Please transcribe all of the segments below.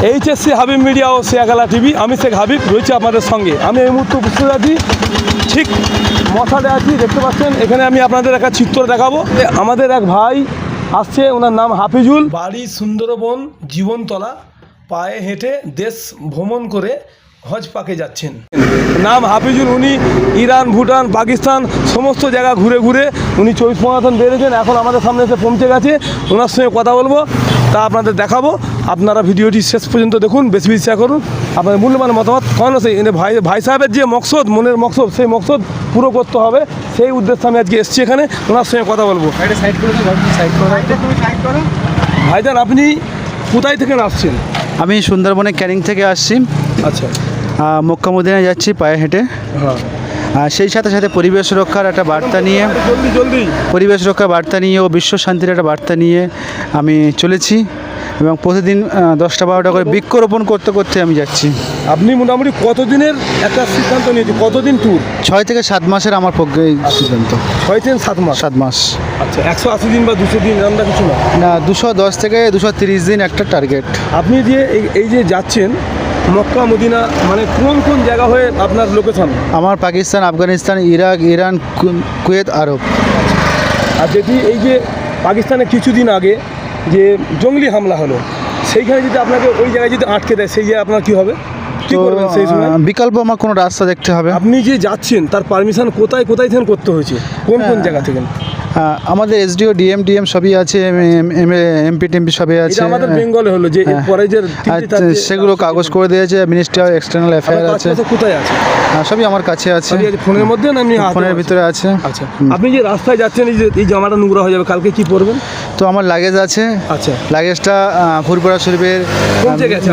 HSC Habib media ও শেয়াখালা TV, আমি শেখ হাবিব রয়েছে আপনাদের সঙ্গে। আমি এই মুহূর্তে উপস্থিত আছি ঠিক মশালে আছি, দেখতে পাচ্ছেন। এখানে আমি আপনাদের একটা চিত্র দেখাবো। আমাদের এক ভাই আসছে, ওনার নাম হাফিজুল, বাড়ি সুন্দরবন জীবনতলা, পায়ে হেঁটে দেশ ভ্রমণ করে হজ পাকে যাচ্ছেন। নাম হাফিজুল, উনি ইরান, ভুটান, পাকিস্তান সমস্ত জায়গা ঘুরে ঘুরে উনি 24 মারাথন বেড়েছেন। এখন আমাদের সামনে এসে পৌঁছে গেছে, ওনার সঙ্গে কথা বলবো, তা আপনাদের দেখাবো। আপনারা ভিডিওটি শেষ পর্যন্ত দেখুন, বেশি বেশি শেয়ার করুন, আপনাদের মূল্যবান মতামত। কারণ সেই ভাই সাহেবের যে মকসদ, মনের মকসদ, সেই মকসদ পুরো করতে হবে, সেই উদ্দেশ্যে আমি আজকে এসেছি এখানে, ওনার সঙ্গে কথা বলবো। ভাইজান, আপনি কোথায় থেকে আসছেন? আমি সুন্দরবনে ক্যানিং থেকে আসছি। আচ্ছা, মক্কা মদিনায় যাচ্ছি পায়ে হেঁটে। হ্যাঁ, আর সেই সাথে সাথে পরিবেশ রক্ষার একটা বার্তা নিয়ে, পরিবেশ রক্ষার বার্তা নিয়ে ও বিশ্ব শান্তির একটা বার্তা নিয়ে আমি চলেছি। এবং প্রতিদিন 10টা-12টা করে বৃক্ষরোপণ করতে করতে আমি যাচ্ছি। আপনি মোটামুটি কতদিনের একটা সিদ্ধান্ত নিয়েছেন? কতদিন ট্যুর? 6 থেকে 7 মাসের আমার পক্ষে এই সিদ্ধান্ত। 6 থেকে 7 মাস? 7 মাস। আচ্ছা, 180 দিন বা 200 দিন আমরা কিছু না? না, 210 থেকে 230 দিন একটা টার্গেট। আপনি যে এই যে যাচ্ছেন মক্কা মদিনা, মানে কোন কোন জায়গা হয়ে আপনার লোকেশন? আমার Pakistan, Afghanistan, Iraq, Iran, Kuwait, Arab. আর যেটি এই যে পাকিস্তানে কিছুদিন আগে যে জঙ্গলি হামলা হলো, সেইখানে যদি আপনাকে ওই জায়গায় যদি আটকে দেয়, সেই জায়গায় আপনার কী হবে? কী করবেন সেই সময়? বিকল্প আমার কোনো রাস্তা দেখতে হবে। আপনি যে যাচ্ছেন তার পারমিশন কোথায় কোথায় থেকে করতে হয়েছে? কোন কোন জায়গা থেকে? আমাদের এসডিও, ডিএম সবই আছে, এমপি টেমপি সবই আছে। আমাদের বেঙ্গলে হলো যে পরে যে সেগুলো কাগজ করে দিয়েছে, মিনিস্ট্রি অফ এক্সটার্নাল অ্যাফেয়ার আছে। কোথায় আছে? সবই আমার কাছে আছে। ফোনের মধ্যে না, এমনি ফোনের ভিতরে আছে। আচ্ছা, আপনি যে রাস্তায় যাচ্ছেন, এই জামাটা নোংরা হয়ে যাবে, কালকে কি পরবেন? তো আমার লাগেজ আছে। আচ্ছা, লাগেজটা ফুরপুরা শরীফের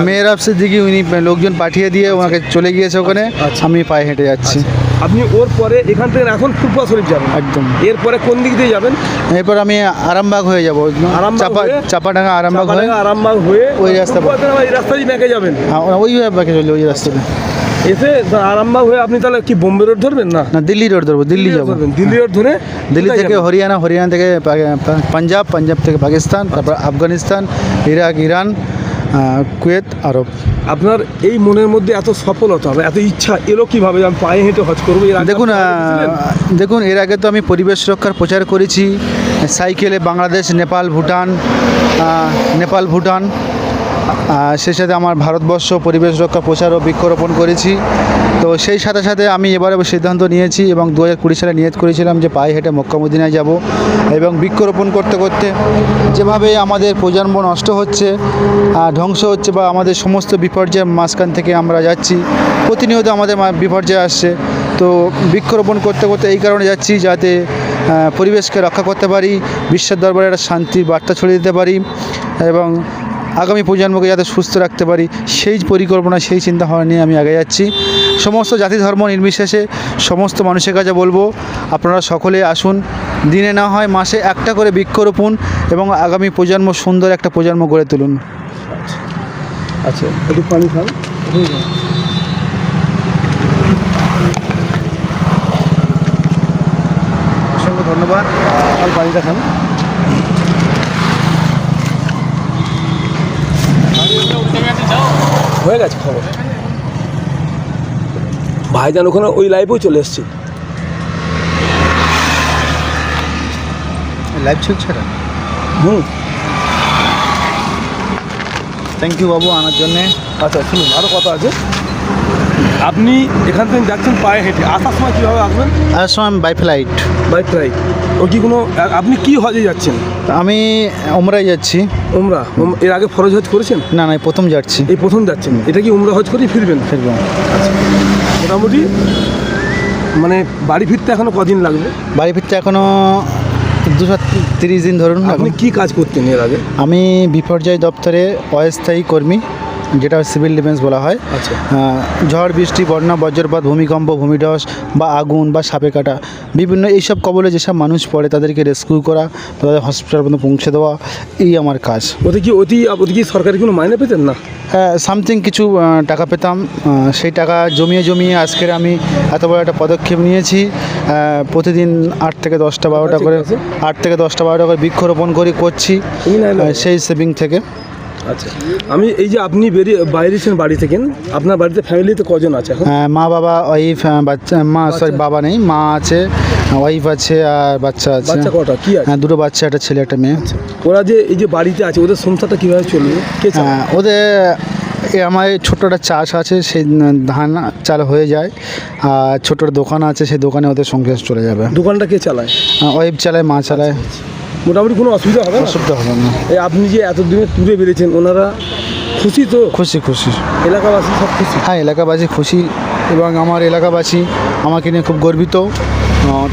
মেয়ের অফিসের দিকে উনি লোকজন পাঠিয়ে দিয়ে ওনাকে চলে গিয়েছে ওখানে। আমি পায়ে হেঁটে যাচ্ছি। আপনি ওর পরে এখান থেকে এখন ফুরপুরা শরীফ যাবেন? একদম। এরপরে কোন দিক দিয়ে যাবেন? এরপর আমি আরামবাগ হয়ে যাবো, চাপাডাঙ্গা আরামবাগ হয়ে ওই রাস্তা, এই রাস্তা দিয়ে ব্যাকে যাবেন? ওই ব্যাকে চলে ওই রাস্তাতে এসে আরামবাগ হয়ে আপনি তাহলে কি বোম্বে রোড ধরবেন? না, দিল্লি রোড ধরবো। দিল্লি যাবো। দিল্লি রোড ধরে দিল্লি থেকে হরিয়ানা, হরিয়ানা থেকে পাঞ্জাব, পাঞ্জাব থেকে পাকিস্তান, তারপর আফগানিস্তান, ইরাক, ইরান, কুয়েত, আরব। আপনার এই মনের মধ্যে এত সফলতা হবে, এত ইচ্ছা এলো কীভাবে? আমি পায়ে হেঁটে হজ করবো। দেখুন এর আগে তো আমি পরিবেশ রক্ষার প্রচার করেছি সাইকেলে, বাংলাদেশ, নেপাল, ভুটান। সেই সাথে আমার ভারতবর্ষ পরিবেশ রক্ষা প্রচার ও বৃক্ষরোপণ করেছি। তো সেই সাথে সাথে আমি এবারে সিদ্ধান্ত নিয়েছি এবং 2020 সালে নিয়ত করেছিলাম যে পায়ে হেঁটে মক্কা মদিনায় যাব। এবং বৃক্ষরোপণ করতে করতে যেভাবে আমাদের প্রজন্ম নষ্ট হচ্ছে, ধ্বংস হচ্ছে, বা আমাদের সমস্ত বিপর্যয়ের মাঝখান থেকে আমরা যাচ্ছি, প্রতিনিয়ত আমাদের বিপর্যয় আসছে। তো বৃক্ষরোপণ করতে করতে এই কারণে যাচ্ছি যাতে পরিবেশকে রক্ষা করতে পারি, বিশ্বের দরবারে একটা শান্তির বার্তা ছড়িয়ে দিতে পারি এবং আগামী প্রজন্মকে যাতে সুস্থ রাখতে পারি, সেই পরিকল্পনা, সেই চিন্তাভাবনা নিয়ে আমি আগে যাচ্ছি। সমস্ত জাতি ধর্ম নির্বিশেষে সমস্ত মানুষের কাছে বলবো, আপনারা সকলে আসুন, দিনে না হয় মাসে একটা করে বৃক্ষরোপণ এবং আগামী প্রজন্ম, সুন্দর একটা প্রজন্ম গড়ে তুলুন। আচ্ছা, একটু পানি খান। অসংখ্য ধন্যবাদ। আর পানিটা খান। হয়ে গেছে খবর। ভাইজান ওখানে ওই লাইভেও চলে এসছে। লাইভ চলছে না? থ্যাংক ইউ বাবু আনার জন্যে। আচ্ছা, শুনুন, আরও কথা আছে। আপনি এখান থেকে যাচ্ছেন পায়ে হেঁটে, আসার সময় কীভাবে আসবেন? আসার সময় আমি বাই ফ্লাইট। ও কি কোনো, আপনি কি হজে যাচ্ছেন? আমি উমরায় যাচ্ছি। উমরা? এর আগে ফরজ হজ করেছেন? না, প্রথম যাচ্ছি। এই প্রথম যাচ্ছেন? এটা কি উমরা হজ করেই ফিরবেন? আচ্ছা, মোটামুটি মানে বাড়ি ফিরতে এখনও কদিন লাগবে? বাড়ি ফিরতে এখনও 230 দিন ধরুন। আপনি কি কাজ করতেন এর আগে? আমি বিপর্যয় দপ্তরে অস্থায়ী কর্মী, যেটা সিভিল ডিফেন্স বলা হয়। আচ্ছা, ঝড় বৃষ্টি, বন্যা, বজ্রপাত, ভূমিকম্প, ভূমিধস বা আগুন বা সাপে কাটা, বিভিন্ন এইসব কবলে যেসব মানুষ পড়ে তাদেরকে রেস্কিউ করা, তাদের হসপিটাল পর্যন্ত পৌঁছে দেওয়া, এই আমার কাজ। ওতে কি সরকারি কোনো মাইনে পেতেন? না, সামথিং কিছু টাকা পেতাম। সেই টাকা জমিয়ে আজকের আমি এত বড় একটা পদক্ষেপ নিয়েছি। প্রতিদিন 8 থেকে 10টা 12টা করে বৃক্ষরোপণ করছি সেই সেভিং থেকে। আচ্ছা, আমি এই যে আপনি বাইরেছেন বাড়ি থেকে, আপনার বাড়িতে ফ্যামিলিতে কজন আছে এখন? মা বাবা ওয়াইফ বাচ্চা, মা সরি বাবা নেই, মা আছে, ওয়াইফ আছে আর বাচ্চা আছে। বাচ্চা কটা কি আছে? হ্যাঁ, দুটো বাচ্চা, একটা ছেলে একটা মেয়ে। ওরা যে এই যে বাড়িতে আছে ওদের সংসারটা কীভাবে চলবে, কে চালায়? ওদের আমার ছোট্ট একটা চাষ আছে, সেই ধান চাল হয়ে যায়, আর ছোট্ট একটা দোকান আছে, সেই দোকানে ওদের সংসার চলে যাবে। দোকানটা কে চালায়? ওয়াইফ চালায়, মা চালায়। মোটামুটি কোনো অসুবিধা হবে না? অসুবিধা হবে না। এই আপনি যে এতদিনে ট্যুরে বেরিয়েছেন, ওনারা খুশি তো? খুশি খুশি, এলাকাবাসী সব খুশি? হ্যাঁ এলাকাবাসী খুশি, এবং আমার এলাকাবাসী আমাকে নিয়ে খুব গর্বিত।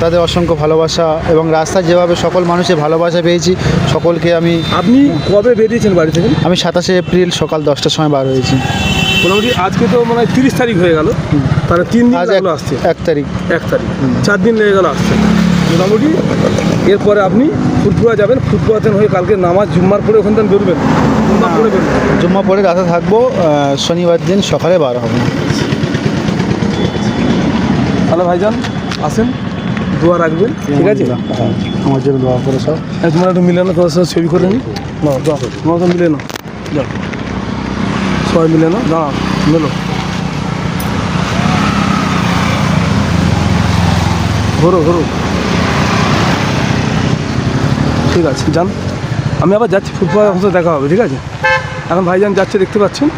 তাদের অসংখ্য ভালোবাসা, এবং রাস্তায় যেভাবে সকল মানুষের ভালোবাসা পেয়েছি, সকলকে আমি। আপনি কবে বেরিয়েছেন বাড়ি থেকে? আমি 27শে এপ্রিল সকাল 10টার সময় বার হয়েছি। মোটামুটি আজকে তো মনে হয় 30 তারিখ হয়ে গেল, তাহলে 3 দিন আজ লাগলো আসছে। 1 তারিখ। 1 তারিখ, 4 দিন লেগে গেল আসছে মোটামুটি। এরপরে আপনি ফুটপুরা যাবেন, ফুটপুরাতেন হয়ে কালকে নামাজ জুম্মার পরে ওখান থেকে বেরোবেন? জুম্মার পরে বেরোবেন? জুম্মা পরে রাতে থাকবো, শনিবার দিন সকালে বার হবো। তাহলে ভাইজান আসেন, দোয়া রাখবেন, ঠিক আছে? হ্যাঁ, আমার জন্য দোয়া করে সব। তোমরা একটু মিলে না, তোমার সাথে ছবি করে নি না, যাও তোমার তো মিলে না, যাও সবাই মিলে না, দাঁড়াও মেলো, ঘোরো ঘোরো, ঠিক আছে যান। আমি আবার যাচ্ছি, ফুটবল সাথে দেখা হবে, ঠিক আছে? এখন ভাইজান যাচ্ছে, দেখতে পাচ্ছেন।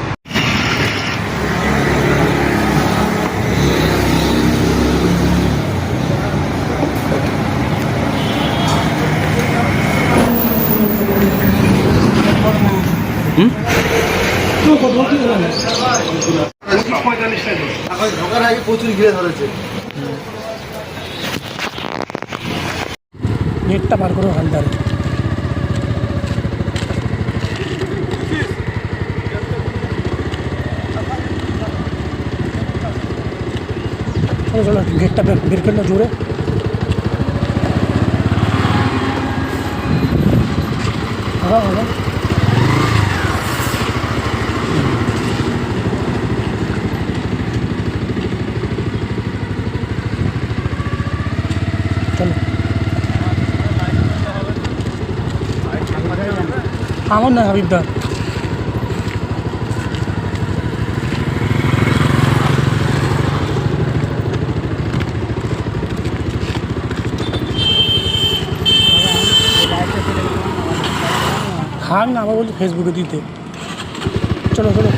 প্রচুর ঘিরে ধরেছে। নেটটা পার করো হালদার। চলো চলো, গেটটা বের করলো জোরে। হ্যাঁ হ্যাঁ, চলো। আমার না হাবিবদার। খান না, আবার বলছি ফেসবুকে দিতে। চলো চলো।